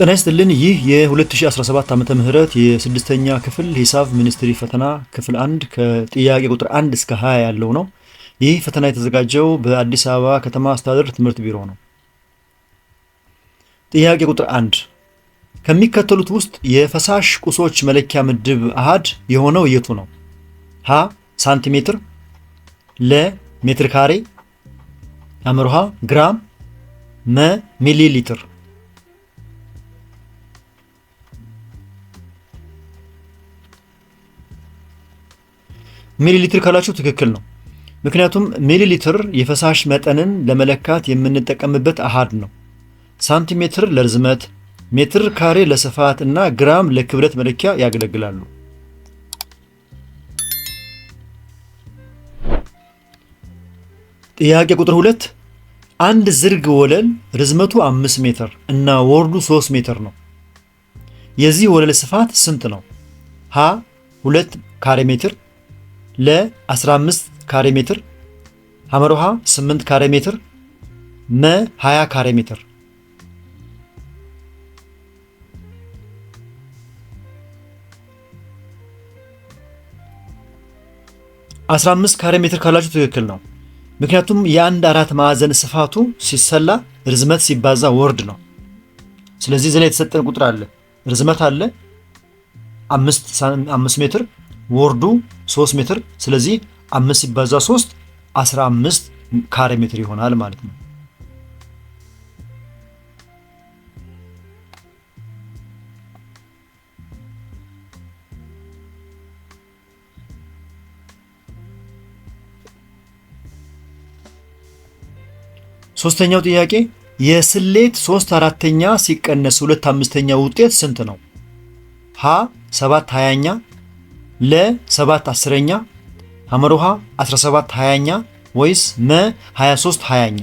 ጤና ይስጥልን። ይህ የ2017 ዓመተ ምህረት የስድስተኛ ክፍል ሂሳብ ሚኒስትሪ ፈተና ክፍል 1 ከጥያቄ ቁጥር 1 እስከ 20 ያለው ነው። ይህ ፈተና የተዘጋጀው በአዲስ አበባ ከተማ አስተዳደር ትምህርት ቢሮ ነው። ጥያቄ ቁጥር 1 ከሚከተሉት ውስጥ የፈሳሽ ቁሶች መለኪያ ምድብ አሃድ የሆነው የቱ ነው? ሀ ሳንቲሜትር፣ ለ ሜትር ካሬ፣ አምሮሃ ግራም፣ መ ሚሊ ሊትር። ሚሊ ሊትር ካላችሁ ትክክል ነው። ምክንያቱም ሚሊ ሊትር የፈሳሽ መጠንን ለመለካት የምንጠቀምበት አሃድ ነው። ሳንቲሜትር ለርዝመት፣ ሜትር ካሬ ለስፋት እና ግራም ለክብደት መለኪያ ያገለግላሉ። ጥያቄ ቁጥር 2 አንድ ዝርግ ወለል ርዝመቱ 5 ሜትር እና ወርዱ 3 ሜትር ነው። የዚህ ወለል ስፋት ስንት ነው? ሀ 2 ካሬ ሜትር፣ ለ 15 ካሬ ሜትር፣ ሐመሮሃ 8 ካሬ ሜትር፣ መ 20 ካሬ ሜትር። 15 ካሬ ሜትር ካላችሁ ትክክል ነው። ምክንያቱም የአንድ አራት ማዕዘን ስፋቱ ሲሰላ ርዝመት ሲባዛ ወርድ ነው። ስለዚህ እዚህ ላይ የተሰጠን ቁጥር አለ፣ ርዝመት አለ 5 ሜትር፣ ወርዱ 3 ሜትር። ስለዚህ 5 ሲባዛ 3 15 ካሬ ሜትር ይሆናል ማለት ነው። ሶስተኛው ጥያቄ የስሌት 3/4ኛ ሲቀነስ 2/5ኛ ውጤት ስንት ነው? ሀ 7/20ኛ፣ ለ 7/10ኛ፣ ሐመሮሃ 17/20ኛ ወይስ መ 23/20ኛ?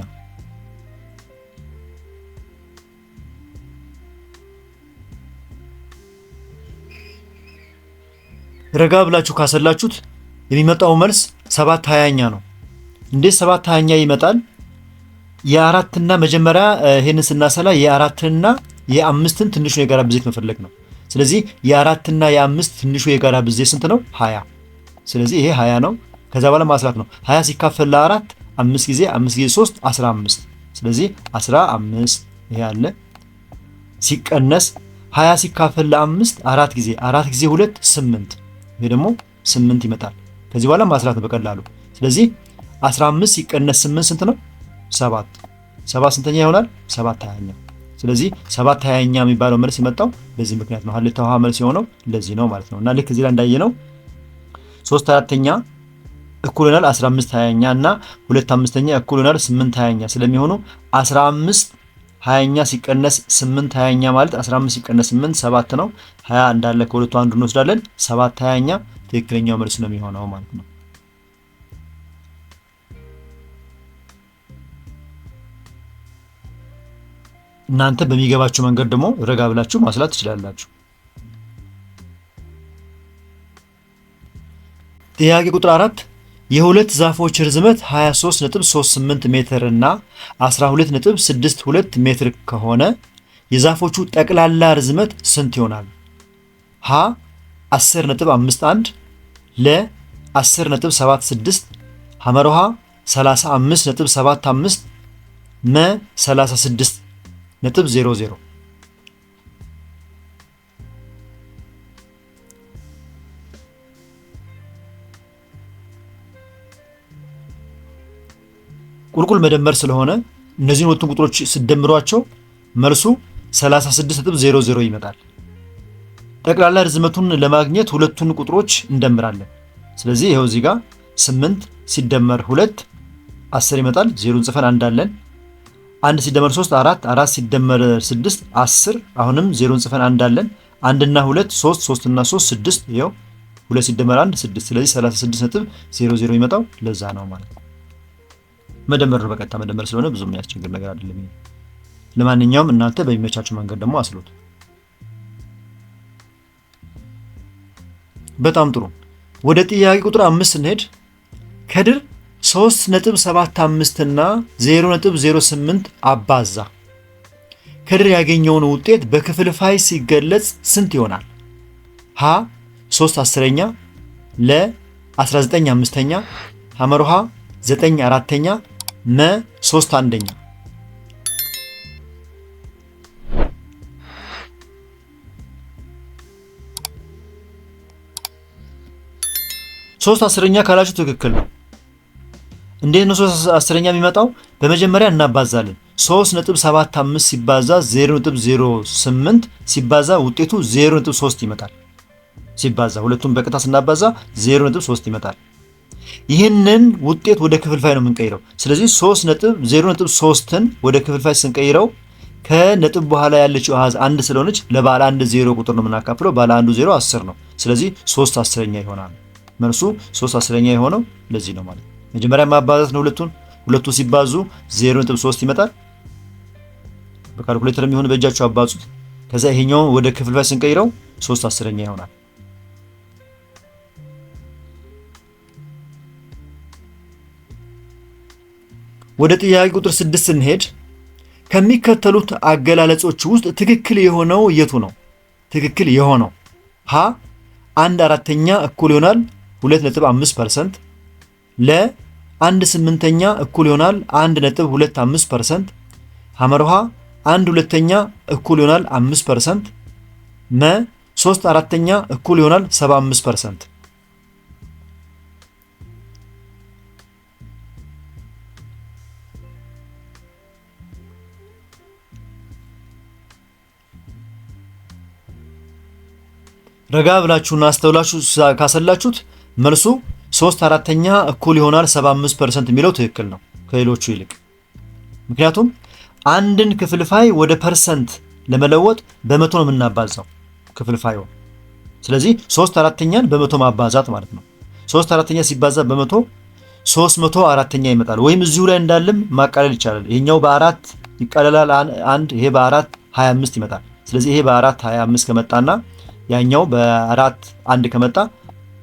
ረጋ ብላችሁ ካሰላችሁት የሚመጣው መልስ 7/20ኛ ነው። እንዴት 7/20ኛ ይመጣል? የአራትና መጀመሪያ ይሄንን ስናሰላ የአራትና የአምስትን ትንሹ የጋራ ብዜት መፈለግ ነው። ስለዚህ የአራትና የአምስት ትንሹ የጋራ ብዜት ስንት ነው? 20። ስለዚህ ይሄ 20 ነው። ከዛ በኋላ ማስላት ነው። 20 ሲካፈል ለ4 5 ጊዜ 5 ጊዜ 3 15። ስለዚህ 15 ይሄ አለ ሲቀነስ 20 ሲካፈል ለ5 4 ጊዜ 4 ጊዜ 2 8። ይሄ ደግሞ 8 ይመጣል። ከዚህ በኋላ ማስላት ነው በቀላሉ። ስለዚህ 15 ሲቀነስ 8 ስንት ነው? 7። 7 ስንተኛ ይሆናል? 7/20ኛ። ስለዚህ 7/20ኛ የሚባለው መልስ የመጣው በዚህ ምክንያት ነው። ሀሌታ ውሃ መልስ የሆነው ለዚህ ነው ማለት ነው። እና ልክ እዚህ ላይ እንዳየነው 3/4ኛ እኩል ይሆናል 15/20ኛ እና 2/5ኛ እኩል ይሆናል 8/20ኛ ስለሚሆኑ 15/20ኛ ሲቀነስ 8/20ኛ ማለት 15 ሲቀነስ 8 7 ነው። 20 እንዳለ ከሁለቱ አንዱ እንወስዳለን። 7/20ኛ ትክክለኛው መልስ ነው የሚሆነው ማለት ነው። እናንተ በሚገባችሁ መንገድ ደግሞ ረጋ ብላችሁ ማስላት ትችላላችሁ። ጥያቄ ቁጥር 4 የሁለት ዛፎች ርዝመት 23.38 ሜትር እና 12.62 ሜትር ከሆነ የዛፎቹ ጠቅላላ ርዝመት ስንት ይሆናል? ሀ 10.51፣ ለ 10.76፣ ሐመሮሃ 35.75፣ መ 36.00። ቁልቁል መደመር ስለሆነ እነዚህን ሁለቱን ቁጥሮች ሲደምሯቸው መልሱ 36.00 ይመጣል። ጠቅላላ ርዝመቱን ለማግኘት ሁለቱን ቁጥሮች እንደምራለን። ስለዚህ ይሄው እዚህ ጋር 8 ሲደመር 2 10 ይመጣል። 0 ጽፈን አንዳለን። 1 ሲደመር 3 4፣ 4 ሲደመር 6 10። አሁንም 0 ጽፈን አንዳለን። 1 እና 2 3፣ 3 እና 3 6። ይሄው 2 ሲደመር 1 6። ስለዚህ 36.00 ይመጣው ለዛ ነው ማለት ነው። መደመር ነው፣ በቀጥታ መደመር ስለሆነ ብዙም የሚያስቸግር ነገር አይደለም። ለማንኛውም እናንተ በሚመቻችሁ መንገድ ደግሞ አስሉት። በጣም ጥሩ። ወደ ጥያቄ ቁጥር 5 ስንሄድ ከድር 3.75 እና 0.08 አባዛ ከድር ያገኘውን ውጤት በክፍልፋይ ሲገለጽ ስንት ይሆናል? ሀ 3/10ኛ፣ ለ 19/5ኛ፣ ሐመርሃ 9/4ኛ፣ መ 3/1ኛ። 3/10ኛ ካላችሁ ትክክል ነው። እንዴት ነው 3/10ኛ የሚመጣው? በመጀመሪያ እናባዛለን። 3.75 ሲባዛ 0.08 ሲባዛ ውጤቱ 0.3 ይመጣል። ሲባዛ ሁለቱም በቀጥታ ስናባዛ 0.3 ይመጣል። ይህንን ውጤት ወደ ክፍልፋይ ነው የምንቀይረው። ስለዚህ 0.3ን ወደ ክፍልፋይ ስንቀይረው ከነጥብ በኋላ ያለችው አሃዝ 1 ስለሆነች ለባለ 1 0 ቁጥር ነው የምናካፍለው። ባለ 1 0 10 ነው። ስለዚህ 3/10ኛ ይሆናል። መልሱ 3/10ኛ የሆነው ለዚህ ነው ማለት ነው። መጀመሪያ ማባዛት ነው ሁለቱ ሲባዙ 0.3 ይመጣል። በካልኩሌተር የሚሆን በእጃችሁ አባዙት። ከዛ ይሄኛው ወደ ክፍልፋይ ስንቀይረው 3/10ኛ ይሆናል። ወደ ጥያቄ ቁጥር 6 ስንሄድ ከሚከተሉት አገላለጾች ውስጥ ትክክል የሆነው የቱ ነው? ትክክል የሆነው ሀ 1/4ኛ እኩል ይሆናል 2.5%፣ ለ 1/8ኛ እኩል ይሆናል 1.25%፣ ሐመርሃ 1/2ኛ እኩል ይሆናል 5%፣ መ 3/4ኛ እኩል ይሆናል 75%። ረጋ ብላችሁና አስተውላችሁ ካሰላችሁት መልሱ 3/4ኛ እኩል ይሆናል 75% የሚለው ትክክል ነው ከሌሎቹ ይልቅ። ምክንያቱም አንድን ክፍልፋይ ወደ ፐርሰንት ለመለወጥ በመቶ ነው የምናባዛው ክፍልፋዩ። ስለዚህ 3/4ኛን በመቶ ማባዛት ማለት ነው። 3/4ኛ ሲባዛ በመቶ 304ኛ ይመጣል። ወይም እዚሁ ላይ እንዳለም ማቃለል ይቻላል። ይሄኛው በ4 ይቃለላል 1፣ ይሄ በ4 25 ይመጣል። ስለዚህ ይሄ በ4 25 ከመጣና ያኛው በ4 1 ከመጣ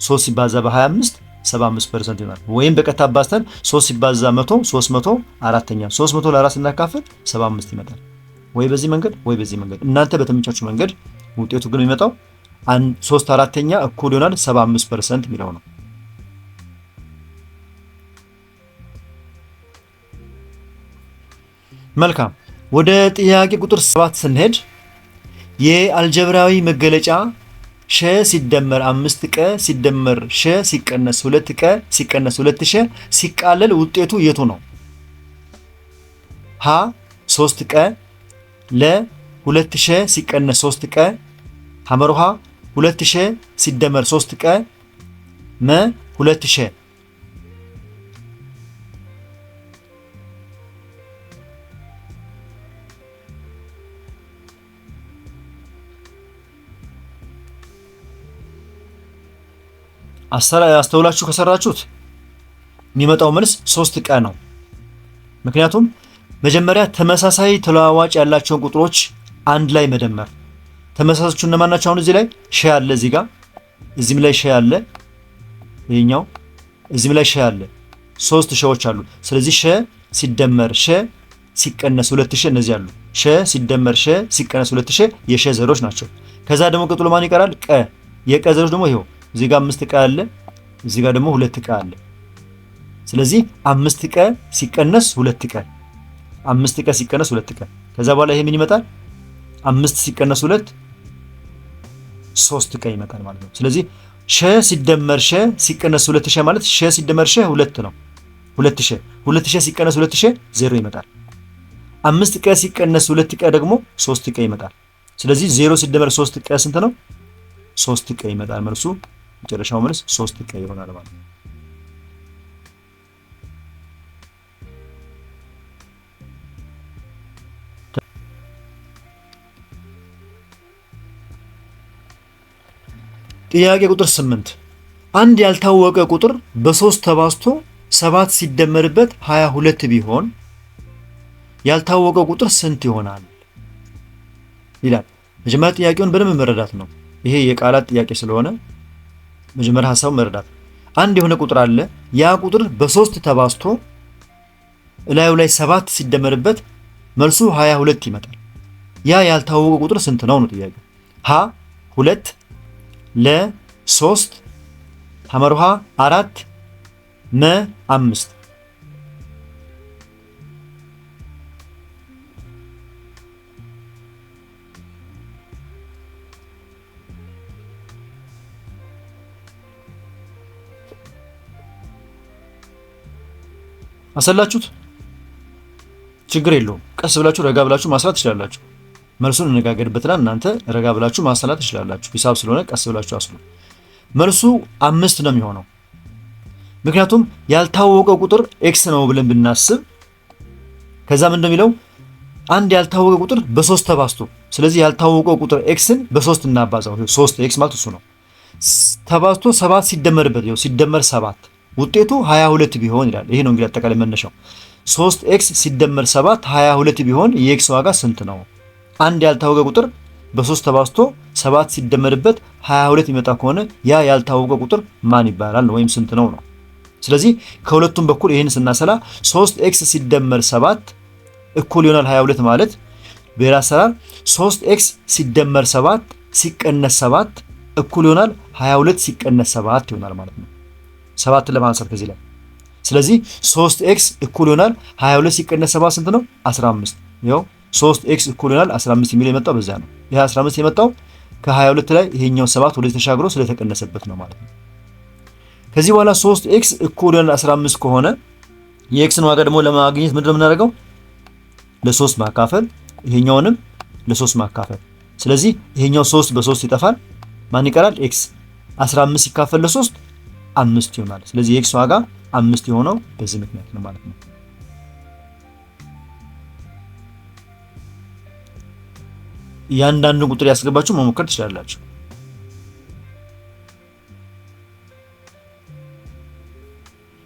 3 ሲባዛ በ25 75% ይሆናል። ወይም በቀጥታ አባዝተን 3 ሲባዛ 100 304ኛ 300 ለ4 ስናካፍል 75 ይመጣል። ወይ በዚህ መንገድ ወይ በዚህ መንገድ እናንተ በተመቻችሁ መንገድ። ውጤቱ ግን የሚመጣው 3/4ኛ እኩል ይሆናል 75% የሚለው ነው። መልካም። ወደ ጥያቄ ቁጥር 7 ስንሄድ የአልጀብራዊ መገለጫ ሸ ሲደመር 5ቀ ሲደመር ሸ ሲቀነስ 2ቀ ሲቀነስ 2ሸ ሲቃለል ውጤቱ የቱ ነው? ሀ 3ቀ፣ ለ 2ሸ ሲቀነስ 3ቀ፣ ሐመርሃ 2ሸ ሲደመር 3ቀ፣ መ 2ሸ። አስተውላችሁ ከሰራችሁት የሚመጣው መልስ 3ቀ ነው። ምክንያቱም መጀመሪያ ተመሳሳይ ተለዋዋጭ ያላቸውን ቁጥሮች አንድ ላይ መደመር። ተመሳሳዮቹ እነማን ናቸው? አሁን እዚህ ላይ ሸ አለ፣ እዚህ ጋር እዚህም ላይ ሸ አለ፣ ይሄኛው እዚህም ላይ ሸ አለ። 3 ሸዎች አሉ። ስለዚህ ሸ ሲደመር ሸ ሲቀነስ 2ሸ እነዚህ አሉ። ሸ ሲደመር ሸ ሲቀነስ 2ሸ የሸ ዘሮች ናቸው። ከዛ ደግሞ ቀጥሎ ማን ይቀራል? ቀ። የቀ ዘሮች ደግሞ ይሄው እዚህ ጋር 5 ቀ አለ፣ እዚህ ጋር ደግሞ 2 ቀ አለ። ስለዚህ 5 ቀ ሲቀነስ 2 ቀ 5 ቀ ሲቀነስ 2 ቀ። ከዛ በኋላ ይሄ ምን ይመጣል? 5 ሲቀነስ 2 3 ቀ ይመጣል ማለት ነው። ስለዚህ ሸ ሲደመር ሸ ሲቀነስ 2ሸ ማለት ሸ ሲደመር ሸ 2 ነው። 2ሸ 2ሸ ሲቀነስ 2ሸ 0 ይመጣል። 5 ቀ ሲቀነስ 2 ቀ ደግሞ 3 ቀ ይመጣል። ስለዚህ 0 ሲደመር 3 ቀ ስንት ነው? 3 ቀ ይመጣል። መልሱ መጨረሻው መልስ 3 ቀ ይሆናል ማለት ነው። ጥያቄ ቁጥር 8 አንድ ያልታወቀ ቁጥር በ3 ተባዝቶ 7 ሲደመርበት 22 ቢሆን ያልታወቀ ቁጥር ስንት ይሆናል ይላል። መጀመሪያ ጥያቄውን በደንብ መረዳት ነው። ይሄ የቃላት ጥያቄ ስለሆነ መጀመሪያ ሐሳቡን መረዳት። አንድ የሆነ ቁጥር አለ። ያ ቁጥር በ3 ተባዝቶ እላዩ ላይ 7 ሲደመርበት መልሱ 22 ይመጣል። ያ ያልታወቀ ቁጥር ስንት ነው ነው ጥያቄው። ሀ 2 ለ 3 ሐመርሃ 4 መ 5 አሰላችሁት? ችግር የለውም። ቀስ ብላችሁ ረጋ ብላችሁ ማስላት ትችላላችሁ። መልሱን እንነጋገርበትና እናንተ ረጋ ብላችሁ ማሰላት ትችላላችሁ። ሂሳብ ስለሆነ ቀስ ብላችሁ አስሉ። መልሱ 5 ነው የሚሆነው። ምክንያቱም ያልታወቀ ቁጥር ኤክስ ነው ብለን ብናስብ ከዛ ምን እንደሚለው አንድ ያልታወቀ ቁጥር በ3 ተባዝቶ፣ ስለዚህ ያልታወቀው ቁጥር ኤክስን በ3 እናባዛው። 3 ኤክስ ማለት እሱ ነው። ተባዝቶ 7 ሲደመርበት ሲደመር 7 ውጤቱ 22 ቢሆን ይላል። ይሄ ነው እንግዲህ አጠቃላይ መነሻው። 3 ኤክስ ሲደመር 7 22 ቢሆን የኤክስ ዋጋ ስንት ነው? አንድ ያልታወቀ ቁጥር በ3 ተባዝቶ 7 ሲደመርበት 22 ይመጣ ከሆነ ያ ያልታወቀ ቁጥር ማን ይባላል ወይም ስንት ነው ነው። ስለዚህ ከሁለቱም በኩል ይሄን ስናሰላ 3 ኤክስ ሲደመር 7 እኩል ይሆናል 22 ማለት በሌላ አሰራር 3 ኤክስ ሲደመር 7 ሲቀነስ 7 እኩል ይሆናል 22 ሲቀነስ 7 ይሆናል ማለት ነው። 7 ለማንሳት ከዚህ ላይ ስለዚህ 3x እኩል ይሆናል 22 ሲቀነስ 7 ስንት ነው? 15። ይኸው 3x እኩል ይሆናል 15 የሚለው የመጣው በዛ ነው። ይሄ 15 የመጣው ከ22 ላይ ይሄኛው 7 ወደ ተሻግሮ ስለተቀነሰበት ነው ማለት ነው። ከዚህ በኋላ 3x እኩል ይሆናል 15 ከሆነ የኤክስን ዋጋ ደግሞ ለማግኘት ምንድን ነው የምናደርገው? ለ3 ማካፈል፣ ይሄኛውንም ለ3 ማካፈል። ስለዚህ ይሄኛው 3 በ3 ይጠፋል። ማን ይቀራል? ኤክስ 15 ሲካፈል ለ3 5 ይሆናል። ስለዚህ የኤክስ ዋጋ 5 የሆነው በዚህ ምክንያት ነው ማለት ነው። እያንዳንዱን ቁጥር ያስገባችሁ መሞከር ትችላላችሁ።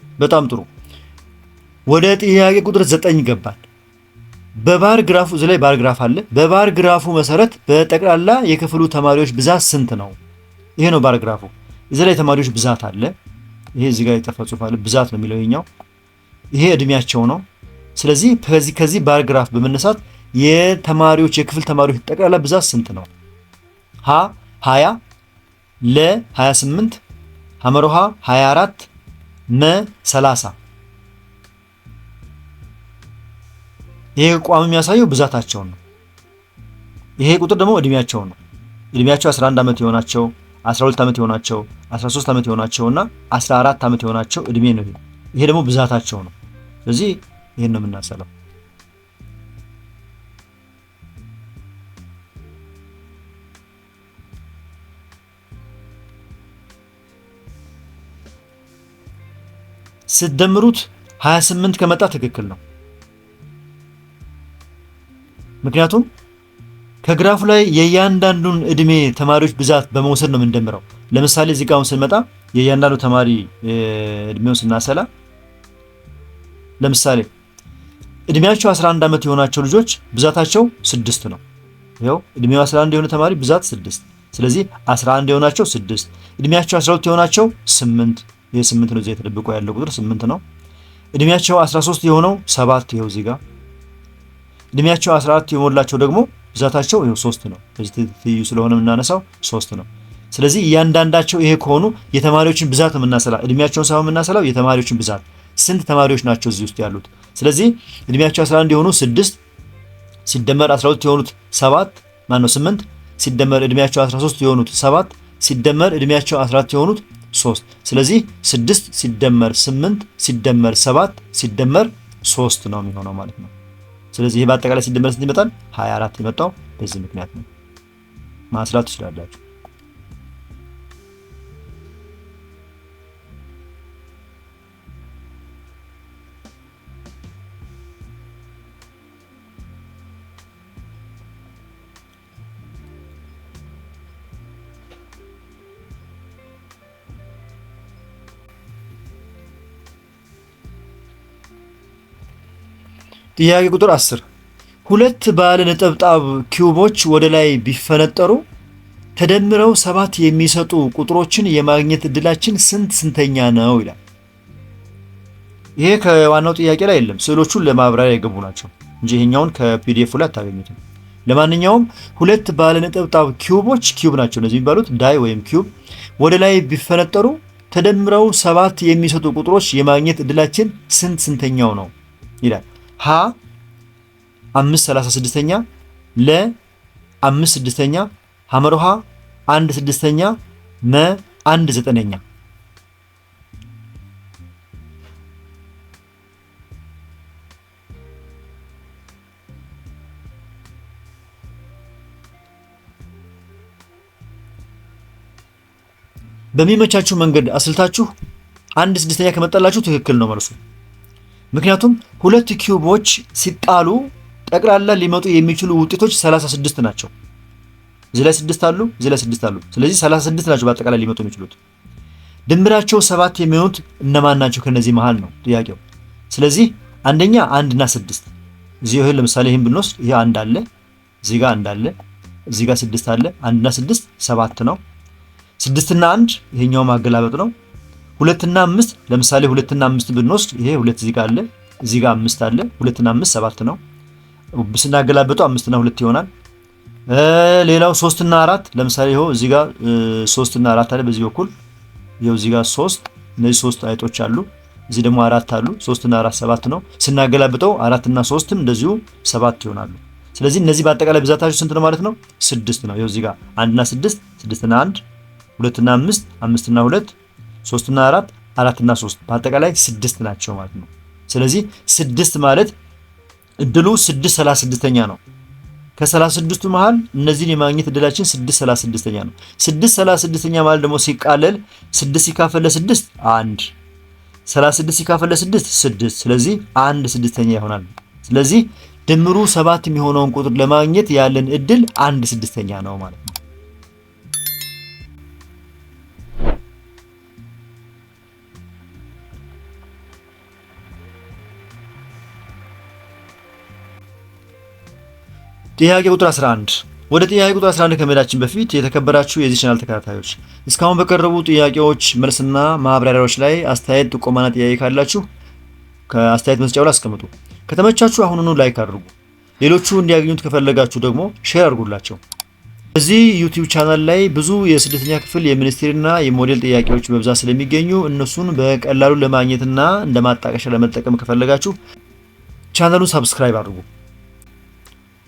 በጣም ጥሩ። ወደ ጥያቄ ቁጥር 9 ገባል። በባር ግራፉ እዚህ ላይ ባር ግራፍ አለ። በባር ግራፉ መሰረት በጠቅላላ የክፍሉ ተማሪዎች ብዛት ስንት ነው? ይሄ ነው ባር ግራፉ። እዚህ ላይ ተማሪዎች ብዛት አለ። ይሄ እዚህ ጋር የጠፋ ጽሑፍ አለ። ብዛት ነው የሚለው ይሄኛው። ይሄ እድሜያቸው ነው። ስለዚህ ከዚህ ባር ግራፍ በመነሳት የተማሪዎች የክፍል ተማሪዎች ጠቅላላ ብዛት ስንት ነው? ሀ 20 ለ 28 ሐመሮሃ 24 መ 30። ይሄ ቋም የሚያሳየው ብዛታቸውን ነው። ይሄ ቁጥር ደግሞ እድሜያቸው ነው። እድሜያቸው 11 ዓመት የሆናቸው 12 ዓመት የሆናቸው 13 ዓመት የሆናቸውና 14 ዓመት የሆናቸው እድሜ ነው። ይሄ ደግሞ ብዛታቸው ነው። ስለዚህ ይሄን ነው የምናሰለው። ስትደምሩት 28 ከመጣ ትክክል ነው። ምክንያቱም ከግራፉ ላይ የእያንዳንዱን እድሜ ተማሪዎች ብዛት በመውሰድ ነው የምንደምረው። ለምሳሌ እዚህ ጋር ስንመጣ የእያንዳንዱ ተማሪ እድሜውን ስናሰላ ለምሳሌ እድሜያቸው 11 ዓመት የሆናቸው ልጆች ብዛታቸው 6 ነው። ይኸው እድሜው 11 የሆነ ተማሪ ብዛት 6። ስለዚህ 11 የሆናቸው 6፣ እድሜያቸው 12 የሆናቸው 8። ይሄ 8 ነው። እዚህ ተደብቆ ያለው ቁጥር 8 ነው። እድሜያቸው 13 የሆነው 7። ይኸው እዚህ ጋር እድሜያቸው 14 የሞላቸው ደግሞ ብዛታቸው ይኸው 3 ነው። በዚህ ትይዩ ስለሆነ የምናነሳው 3 ነው። ስለዚህ እያንዳንዳቸው ይሄ ከሆኑ የተማሪዎችን ብዛት የምናሰላ እድሜያቸውን ሳይሆን የምናሰላው የተማሪዎችን ብዛት ስንት ተማሪዎች ናቸው እዚህ ውስጥ ያሉት። ስለዚህ እድሜያቸው 11 የሆኑ 6 ሲደመር 12 የሆኑት 7 ማን ነው 8 ሲደመር እድሜያቸው 13 የሆኑት 7 ሲደመር እድሜያቸው 14 የሆኑት 3። ስለዚህ 6 ሲደመር 8 ሲደመር 7 ሲደመር 3 ነው የሚሆነው ማለት ነው። ስለዚህ ይሄ በአጠቃላይ ሲደመር ስንት ይመጣል? 24 የመጣው በዚህ ምክንያት ነው። ማስላት ትችላላችሁ። ጥያቄ ቁጥር 10 ሁለት ባለ ነጠብጣብ ኪዩቦች ወደ ላይ ቢፈነጠሩ ተደምረው 7 የሚሰጡ ቁጥሮችን የማግኘት እድላችን ስንተኛ ነው ይላል። ይሄ ከዋናው ጥያቄ ላይ የለም። ስዕሎቹን ለማብራሪያ የገቡ ናቸው እንጂ ይሄኛውን ከፒዲኤፍ ላይ አታገኙትም። ለማንኛውም ሁለት ባለ ነጠብጣብ ኪዩቦች ኪዩብ ናቸው እነዚህ የሚባሉት ዳይ ወይም ኪዩብ ወደ ላይ ቢፈነጠሩ ተደምረው 7 የሚሰጡ ቁጥሮች የማግኘት እድላችን ስንተኛው ነው ይላል። ሀ 5/36ኛ፣ ለ 5/6ኛ፣ ሐመርሃ 1/6ኛ፣ መ 1/9ኛ። በሚመቻችሁ መንገድ አስልታችሁ 1/6ኛ ከመጣላችሁ ትክክል ነው መልሱ። ምክንያቱም ሁለት ኪዩቦች ሲጣሉ ጠቅላላ ሊመጡ የሚችሉ ውጤቶች 36 ናቸው። እዚህ ላይ 6 አሉ፣ እዚህ ላይ 6 አሉ። ስለዚህ 36 ናቸው በአጠቃላይ ሊመጡ የሚችሉት። ድምራቸው 7 የሚሆኑት እነማን ናቸው ከነዚህ መሃል ነው ጥያቄው። ስለዚህ አንደኛ 1 እና 6 እዚህ ይሄ ለምሳሌ ይሄን ብንወስድ ይሄ 1 አለ፣ እዚህ ጋር 1 አለ፣ እዚህ ጋር 6 አለ። 1 እና 6 7 ነው። 6 እና 1 ይሄኛው ማገላበጥ ነው። 2 እና 5 ለምሳሌ 2 እና 5 ብንወስድ ይሄ 2 እዚህ ጋር አለ፣ እዚህ ጋር 5 አለ። 2 እና 5 7 ነው። ስናገላበጠው 5 እና 2 ይሆናል። ሌላው 3 እና 4 ለምሳሌ ይሄው እዚህ ጋር 3 እና 4 አለ በዚህ በኩል ይሄው እዚህ ጋር 3 እነዚህ 3 አይጦች አሉ። እዚህ ደግሞ 4 አሉ። 3 እና 4 7 ነው። ስናገላበጠው 4 እና 3ም እንደዚሁ 7 ይሆናሉ። ስለዚህ እነዚህ በአጠቃላይ ብዛታቸው ስንት ነው ማለት ነው? 6 ነው። ይሄው እዚህ ጋር 1 እና 6 6 እና 1 2 እና 5 5 እና 2 3 እና 4 4 እና 3 በአጠቃላይ 6 ናቸው ማለት ነው። ስለዚህ 6 ማለት እድሉ 6/36ኛ ነው። ከ36ቱ መሃል እነዚህን የማግኘት እድላችን 6/36ኛ ነው። 6/36ኛ ማለት ደግሞ ሲቃለል 6 ሲካፈል ለ6 1 36 ሲካፈል ለ6 6 ስለዚህ 1/6ኛ ይሆናል። ስለዚህ ድምሩ 7 የሚሆነውን ቁጥር ለማግኘት ያለን እድል 1/6ኛ ነው ማለት ነው። ጥያቄ ቁጥር 11 ወደ ጥያቄ ቁጥር 11 ከመሄዳችን በፊት የተከበራችሁ የዚህ ቻናል ተከታታዮች እስካሁን በቀረቡ ጥያቄዎች መልስና ማብራሪያዎች ላይ አስተያየት፣ ጥቆማና ጥያቄ ካላችሁ ከአስተያየት መስጫው ላይ አስቀምጡ። ከተመቻችሁ አሁኑኑ ላይክ አድርጉ። ሌሎቹ እንዲያገኙት ከፈለጋችሁ ደግሞ ሼር አድርጉላቸው። በዚህ ዩቲዩብ ቻናል ላይ ብዙ የስድስተኛ ክፍል የሚኒስቴርና የሞዴል ጥያቄዎች በብዛት ስለሚገኙ እነሱን በቀላሉ ለማግኘትና እንደማጣቀሻ ለመጠቀም ከፈለጋችሁ ቻናሉን ሰብስክራይብ አድርጉ።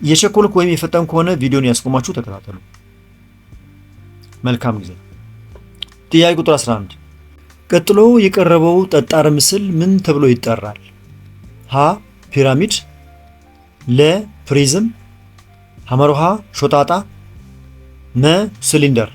የቸኮልክ ወይም የፈጠን ከሆነ ቪዲዮን ያስቆማችሁ ተከታተሉ። መልካም ጊዜ። ጥያቄ ቁጥር 11 ቀጥሎ የቀረበው ጠጣር ምስል ምን ተብሎ ይጠራል? ሀ ፒራሚድ፣ ለ ፕሪዝም፣ ሐመርሃ ሾጣጣ፣ መ ሲሊንደር።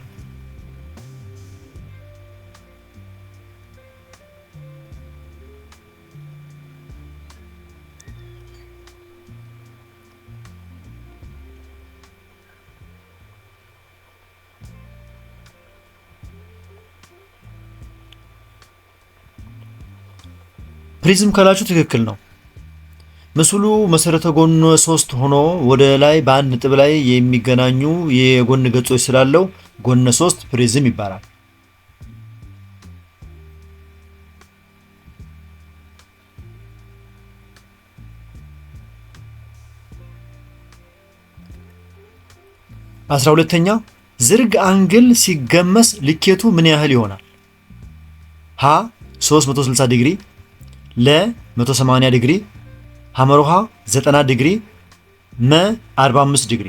ፕሪዝም ካላችሁ ትክክል ነው። ምስሉ መሰረተ ጎን 3 ሆኖ ወደ ላይ በአንድ ነጥብ ላይ የሚገናኙ የጎን ገጾች ስላለው ጎን 3 ፕሪዝም ይባላል። አስራ ሁለተኛ ዝርግ አንግል ሲገመስ ልኬቱ ምን ያህል ይሆናል? ሀ 360 ዲግሪ፣ ለ 180 ዲግሪ፣ ሐመርሃ 90 ዲግሪ፣ መ 45 ዲግሪ።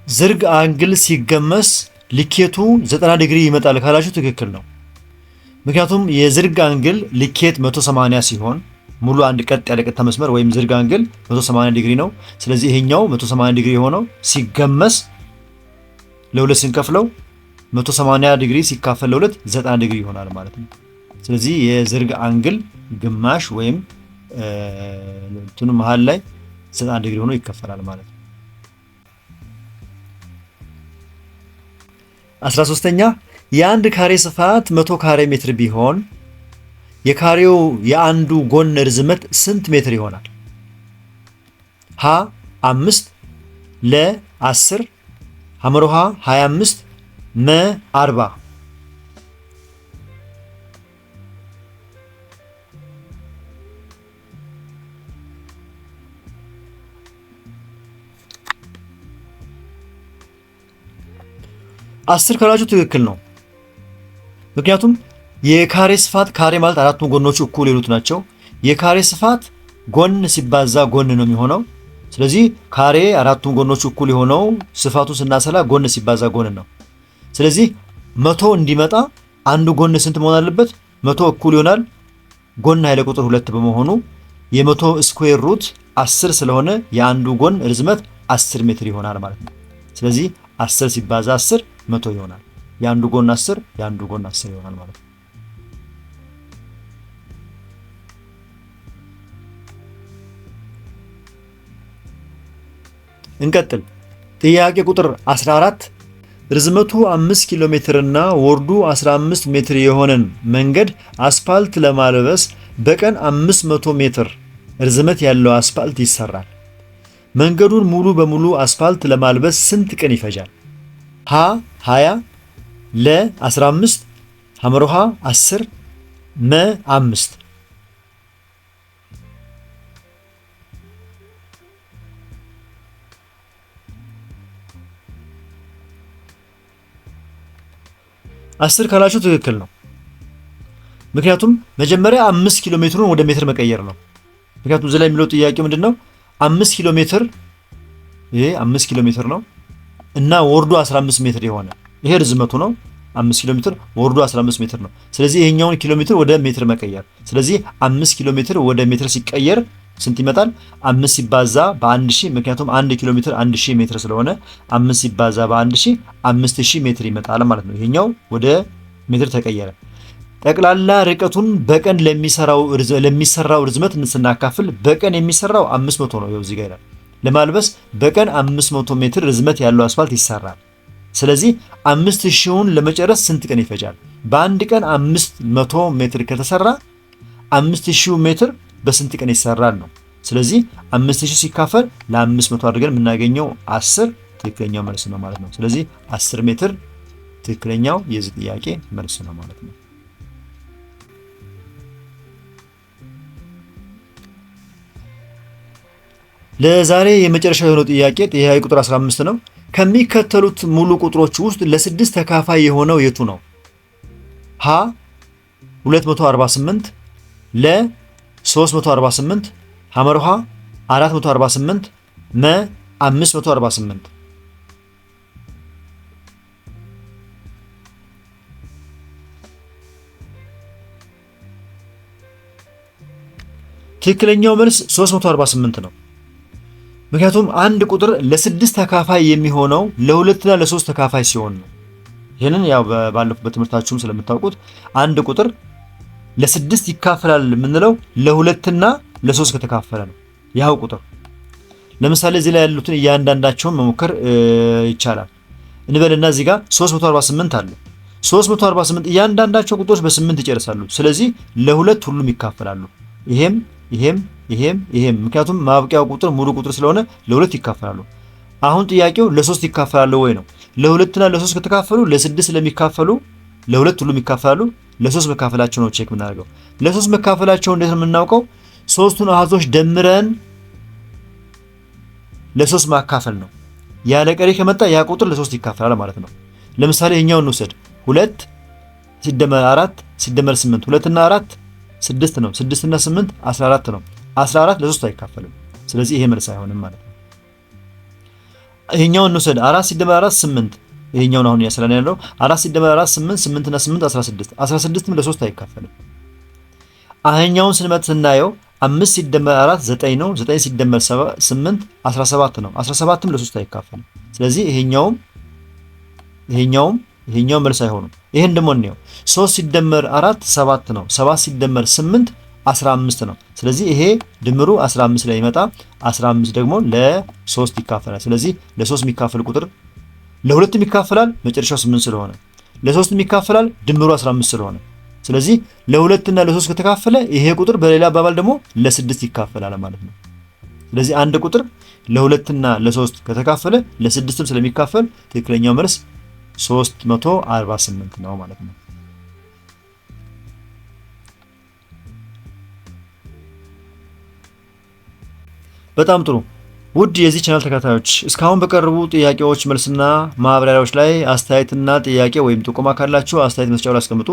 ዝርግ አንግል ሲገመስ ልኬቱ 90 ዲግሪ ይመጣል ካላችሁ ትክክል ነው። ምክንያቱም የዝርግ አንግል ልኬት 180 ሲሆን ሙሉ አንድ ቀጥ ያለ ቀጥታ መስመር ወይም ዝርግ አንግል 180 ዲግሪ ነው። ስለዚህ ይሄኛው 180 ዲግሪ የሆነው ሲገመስ ለሁለት ስንከፍለው 180 ዲግሪ ሲካፈል ለሁለት 90 ዲግሪ ይሆናል ማለት ነው። ስለዚህ የዝርግ አንግል ግማሽ ወይም እንትኑ መሃል ላይ 90 ዲግሪ ሆኖ ይከፈላል ማለት ነው። 13ኛ የአንድ ካሬ ስፋት 100 ካሬ ሜትር ቢሆን የካሬው የአንዱ ጎን ርዝመት ስንት ሜትር ይሆናል? ሀ 5፣ ለ 10፣ ሐመርሃ 25፣ መ 40። 10 ካላችሁ ትክክል ነው። ምክንያቱም የካሬ ስፋት ካሬ ማለት አራቱም ጎኖቹ እኩል የሆኑት ናቸው። የካሬ ስፋት ጎን ሲባዛ ጎን ነው የሚሆነው። ስለዚህ ካሬ አራቱም ጎኖቹ እኩል የሆነው ስፋቱን ስናሰላ ጎን ሲባዛ ጎን ነው። ስለዚህ 100 እንዲመጣ አንዱ ጎን ስንት መሆን አለበት? 100 እኩል ይሆናል ጎን ኃይለ ቁጥር 2 በመሆኑ የ100 ስኩዌር ሩት 10 ስለሆነ የአንዱ ጎን ርዝመት 10 ሜትር ይሆናል ማለት ነው። ስለዚህ 10 ሲባዛ 10 100 ይሆናል። የአንዱ ጎን 10 የአንዱ ጎን 10 ይሆናል ማለት ነው። እንቀጥል። ጥያቄ ቁጥር 14 ርዝመቱ 5 ኪሎ ሜትር እና ወርዱ 15 ሜትር የሆነን መንገድ አስፓልት ለማልበስ በቀን 500 ሜትር ርዝመት ያለው አስፓልት ይሰራል። መንገዱን ሙሉ በሙሉ አስፓልት ለማልበስ ስንት ቀን ይፈጃል? ሀ 20፣ ለ 15፣ ሐመሮሃ 10፣ መ 5። 10 ካላችሁ ትክክል ነው። ምክንያቱም መጀመሪያ 5 ኪሎ ሜትሩን ወደ ሜትር መቀየር ነው። ምክንያቱም እዚህ ላይ የሚለው ጥያቄ ምንድነው? 5 ኪሎ ሜትር ይሄ 5 ኪሎ ሜትር ነው እና ወርዱ 15 ሜትር የሆነ ይሄ ርዝመቱ ነው። 5 ኪሎ ሜትር ወርዱ 15 ሜትር ነው። ስለዚህ ይሄኛውን ኪሎ ሜትር ወደ ሜትር መቀየር። ስለዚህ 5 ኪሎ ሜትር ወደ ሜትር ሲቀየር ስንት ይመጣል? 5 ሲባዛ በ1000 ምክንያቱም 1 ኪሎ ሜትር 1000 ሜትር ስለሆነ 5 ሲባዛ በ1000 5000 ሜትር ይመጣል ማለት ነው። ይሄኛው ወደ ሜትር ተቀየረ። ጠቅላላ ርቀቱን በቀን ለሚሰራው ርዝመት ስናካፍል በቀን የሚሰራው 500 ነው። ይኸው እዚህ ጋር ይላል። ለማልበስ በቀን 500 ሜትር ርዝመት ያለው አስፋልት ይሰራል። ስለዚህ 5000ውን ለመጨረስ ስንት ቀን ይፈጃል? በአንድ ቀን 500 ሜትር ከተሰራ 5000 ሜትር በስንት ቀን ይሰራል ነው። ስለዚህ 5000 ሲካፈል ለ500 አድርገን የምናገኘው 10 ትክክለኛው መልስ ነው ማለት ነው። ስለዚህ 10 ሜትር ትክክለኛው የዚህ ጥያቄ መልስ ነው ማለት ነው። ለዛሬ የመጨረሻ የሆነው ጥያቄ ቁጥር 15 ነው። ከሚከተሉት ሙሉ ቁጥሮች ውስጥ ለ6 ተካፋይ የሆነው የቱ ነው? ሀ 248፣ ለ 348፣ ሐመርሃ 448፣ መ 548። ትክክለኛው መልስ 348 ነው። ምክንያቱም አንድ ቁጥር ለ6 ተካፋይ የሚሆነው ለ2 እና ለ3 ተካፋይ ሲሆን ነው። ይሄንን ያው ባለፈው በትምህርታችሁም ስለምታውቁት አንድ ቁጥር ለ6 ይካፈላል የምንለው ለ2 እና ለ3 ከተካፈለ ነው። ያው ቁጥር ለምሳሌ እዚህ ላይ ያሉትን እያንዳንዳቸውን መሞከር ይቻላል። እንበልና እዚህ ጋር 348 አለ። 348 እያንዳንዳቸው ቁጥሮች በ8 ይጨርሳሉ። ስለዚህ ለ2 ሁሉም ይካፈላሉ። ይሄም ምክንያቱም ማብቂያው ቁጥር ሙሉ ቁጥር ስለሆነ ለ2 ይካፈላሉ። አሁን ጥያቄው ለ3 ይካፈላሉ ወይ ነው። ለ2 እና ለ3 ከተካፈሉ ለ6 ስለሚካፈሉ ለ2 ሁሉም ይካፈላሉ። ለ3 መካፈላቸው ነው ቼክ የምናደርገው። ለ3 መካፈላቸው እንዴት ነው የምናውቀው? ሶስቱን አሃዞች ደምረን ለ3 ማካፈል ነው። ያለ ቀሪ ከመጣ ያ ቁጥር ለ3 ይካፈላል ማለት ነው። ለምሳሌ ይሄኛውን እንውሰድ። 2 ሲደመር 4 ሲደመር 8 2 እና 4 6 ነው። 6 እና 8 14 ነው። 14 ለ3 አይካፈልም። ስለዚህ ይሄ መልስ አይሆንም ማለት ነው። ይሄኛውን እንውሰድ። 4 ሲደመር 4 8 ይሄኛውን አሁን ያሰላን ያለው 4 ሲደመር 4 8 8 እና 8 16 16ም ለ3 አይካፈልም። አሁንኛውን ስናየው 5 ሲደመር 4 9 ነው። 9 ሲደመር 8 17 ነው። 17ም ለ3 አይካፈልም። ስለዚህ ይሄኛው መልስ አይሆንም። ይሄን ደግሞ እንየው። 3 ሲደመር 4 7 ነው። 7 ሲደመር 8 15 ነው። ስለዚህ ይሄ ድምሩ 15 ላይ ይመጣ። 15 ደግሞ ለ3 ይካፈላል። ስለዚህ ለ3 የሚካፈል ቁጥር ለ2 ይካፈላል መጨረሻው 8 ስለሆነ፣ ለ3 ይካፈላል ድምሩ 15 ስለሆነ። ስለዚህ ለ2 እና ለ3 ከተካፈለ ይሄ ቁጥር በሌላ አባባል ደግሞ ለ6 ይካፈላል ማለት ነው። ስለዚህ አንድ ቁጥር ለ2 እና ለ3 ከተካፈለ ለ6ም ስለሚካፈል ትክክለኛው መልስ 348 ነው ማለት ነው። በጣም ጥሩ። ውድ የዚህ ቻናል ተከታታዮች እስካሁን በቀረቡ ጥያቄዎች መልስና ማብራሪያዎች ላይ አስተያየትና ጥያቄ ወይም ጥቆማ ካላችሁ አስተያየት መስጫው ላይ አስቀምጡ።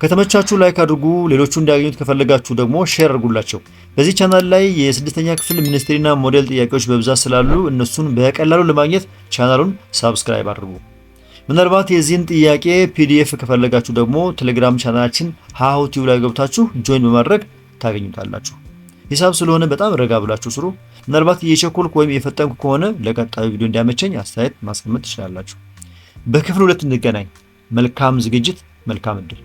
ከተመቻችሁ ላይክ አድርጉ። ሌሎቹ እንዲያገኙት ከፈለጋችሁ ደግሞ ሼር አድርጉላቸው። በዚህ ቻናል ላይ የስድስተኛ ክፍል ሚኒስትሪና ሞዴል ጥያቄዎች በብዛት ስላሉ እነሱን በቀላሉ ለማግኘት ቻናሉን ሳብስክራይብ አድርጉ። ምናልባት የዚህን ጥያቄ ፒዲኤፍ ከፈለጋችሁ ደግሞ ቴሌግራም ቻናላችን ሀሁ ቲዩብ ላይ ገብታችሁ ጆይን በማድረግ ታገኙታላችሁ። ሂሳብ ስለሆነ በጣም ረጋ ብላችሁ ስሩ። ምናልባት እየቸኮልኩ ወይም የፈጠንኩ ከሆነ ለቀጣዩ ቪዲዮ እንዲያመቸኝ አስተያየት ማስቀመጥ ትችላላችሁ። በክፍል 2 እንገናኝ። መልካም ዝግጅት፣ መልካም እድል።